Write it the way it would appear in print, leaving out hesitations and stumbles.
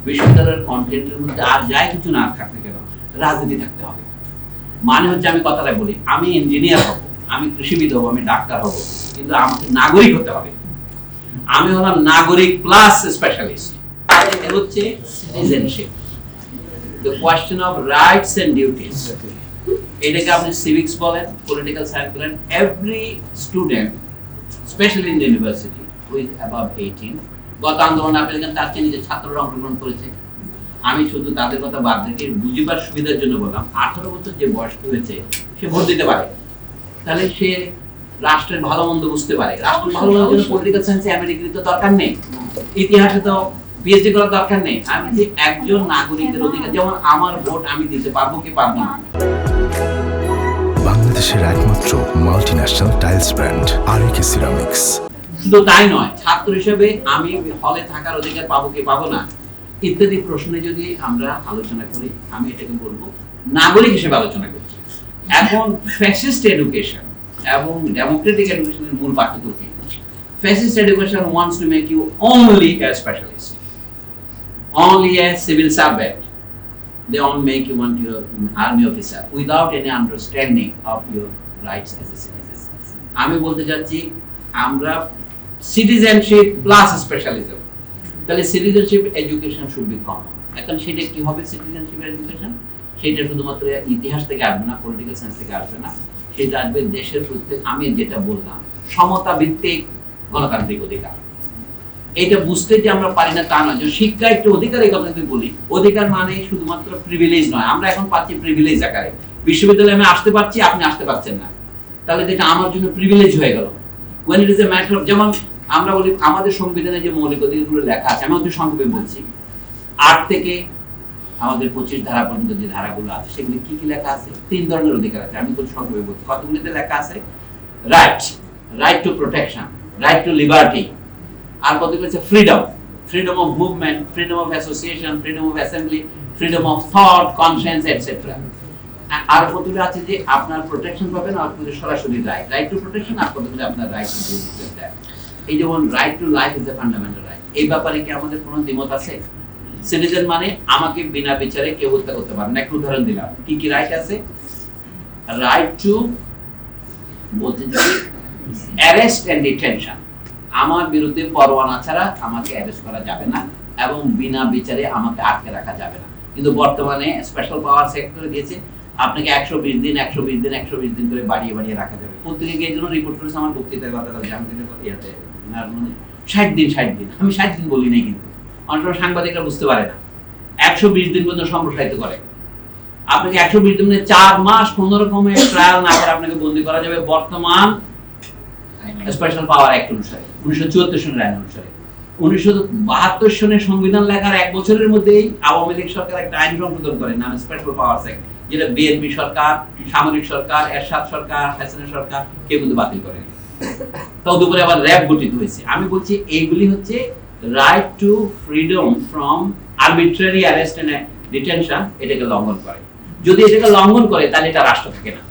বিশ্ববিদ্যালয়ের কন্টেন্টের মধ্যে আর যাই কিছু না থাকতে কেন রাজনীতি থাকতে হবে। মানে হচ্ছে আমি কথাটা বলি, আমি ইঞ্জিনিয়ার হব, আমি কৃষিবিদ হব, আমি ডাক্তার হব, কিন্তু আমাকে নাগরিক হতে হবে। আমি হলাম নাগরিক প্লাস স্পেশালিস্ট। এটা হচ্ছে citizenship, the question of rights and duties. এটাকে আপনি সিভিক্স বলেন, পলিটিক্যাল সায়েন্স বলেন। Every student, specially in the university with above 18, গত আন্দোলনে আপনি দেখেন তার চেয়ে নিজের ছাত্ররা অংশগ্রহণ করেছে। আমি শুধু তাদের কথা বাদ রেখে বুঝিবার সুবিধার জন্য বললাম, 18 বছর যে বয়স্ক হয়েছে সে ভোট দিতে পারে, তাহলে সে রাষ্ট্রের ভালো মন্দ বুঝতে পারে। রাষ্ট্রের ভালো মন্দের জন্য পলিটিক্যাল সায়েন্সে এমএ তো দরকার নেই, ইতিহাসে তো পিএইচডি করার দরকার নেই। আমি যে একজন নাগরিকের অধিকার, যেমন আমার ভোট আমি দিতে পারবো কি পারবো না। বাংলাদেশের একমাত্র মাল্টিন্যাশনাল টাইলস ব্র্যান্ড আরএকে সিরামিক্স। শুধু তাই নয়, ছাত্র হিসেবে আমি হলে থাকার অধিকার পাবো কি পাবো না ইত্যাদি প্রশ্নে যদি আমরা আলোচনা করি, আমি এটাকে বলবো নাগরিক হিসেবে আলোচনা করছি। এখন ফ্যাসিস্ট এডুকেশন এবং ডেমোক্রেটিক এডুকেশনের মূল পার্থক্য কি? Fascist education wants to make you only a specialist, only a civil servant. They all make you want your army officer without any understanding of your rights as a citizen. আমি বলতে চাচ্ছি আমরা citizenship plus স্পেশালিজম, তাহলে citizenship education should be common. এখন সেটা কি হবে? Citizenship education সেটা শুধুমাত্র ইতিহাস থেকে আসবে না, পলিটিক্যাল সায়েন্স থেকে আসবে না, সেটা আসবে দেশের প্রত্যেক, আমি যেটা বললাম সমতা ভিত্তিক গণতান্ত্রিক অধিকার। এটা বুঝতে যে আমরা পারি না তা নয়, যে শিক্ষা একটা অধিকার, এই কথা যদি বলি, অধিকার মানে শুধুমাত্র প্রিভিলেজ নয়। আমরা এখন পাচ্ছি প্রিভিলেজ আকারে, বিশ্ববিদ্যালয়ে আমি আসতে পারছি, আপনি আসতে পারছেন না, তাহলে এটা আমার জন্য প্রিভিলেজ হয়ে গেল। when it is a matter of, যেমন আমরা বলি আমাদের সংবিধানে যে মৌলিক অধিকারগুলো লেখা আছে, আমি অতি সংক্ষেপে বলছি, 8 থেকে আমাদের 25 ধারা পর্যন্ত যে ধারাগুলো আছে সেগুলি কি কি লেখা আছে? 3 ধরনের অধিকার আছে। আমি অতি সংক্ষেপে বলছি কতগুলিতে লেখা আছে। Right to protection, right to liberty, আর কতগুলো আছে freedom, freedom of movement, freedom of association, freedom of assembly, freedom of thought, conscience etcetera. আর কতগুলো আছে যে আপনার প্রোটেকশন পাবেন, আর কতগুলো সরাসরি রাইট টু প্রোটেকশন, আর কতগুলো আপনার রাইট টু ডিউটি। এই যেমন right to life is the fundamental right, এই ব্যাপারে কি আমাদের কোনো দ্বিমত আছে? সিটিজেন মানে আমাকে বিনা বিচারে কেউ হত্যা করতে পারবে না। একটা উদাহরণ দিলাম, কি কি রাইট আছে? রাইট টু বলতে চাই অ্যারেস্ট এন্ড ডিটেনশন, আমার বিরুদ্ধে পরোয়ানা ছাড়া আমাকে অ্যারেস্ট করা যাবে না এবং বিনা বিচারে আমাকে আটকে রাখা যাবে না। কিন্তু বর্তমানে স্পেশাল পাওয়ার সেক্টরে দিয়েছে আপনাকে 120 দিন 120 দিন 120 দিন করে বাড়িয়ে বাড়িয়ে রাখা যাবে। পত্রিকায় এই জন্য রিপোর্ট করেছে আমার বক্তৃতার কথা, ইয়াতে 60 দিন 60 দিন, আমি 60 দিন বলি নাই, কিন্তু অনেক সময় সাংবাদিকরা বুঝতে পারে না, 120 দিন পর্যন্ত সম্প্রসারিত করে। আপনাকে 120 দিন মানে 4 মাস কোন রকমের ট্রায়াল না করে আপনাকে বন্দী করা যাবে বর্তমান স্পেশাল পাওয়ার অ্যাক্ট অনুসারে, 1974 সনের আইন অনুসারে। 1972 সনের সংবিধান লেখার 1 বছরের মধ্যেই আওয়ামী লীগ সরকার একটা আইন সংশোধন করে, নাম স্পেশাল পাওয়ার অ্যাক্ট, যেটা বিএনপি সরকার, সামরিক সরকার, এরশাদ সরকার, হাসিনা সরকার কেউ কিন্তু বাতিল করেনি। তদুপরি আবার র‍্যাব গঠিত হয়েছে। আমি বলছি এইগুলি হচ্ছে right to freedom from arbitrary arrest and detention, এটাকে লঙ্ঘন করে। যদি এটাকে লঙ্ঘন করে তাহলে এটা রাষ্ট্র থাকে না।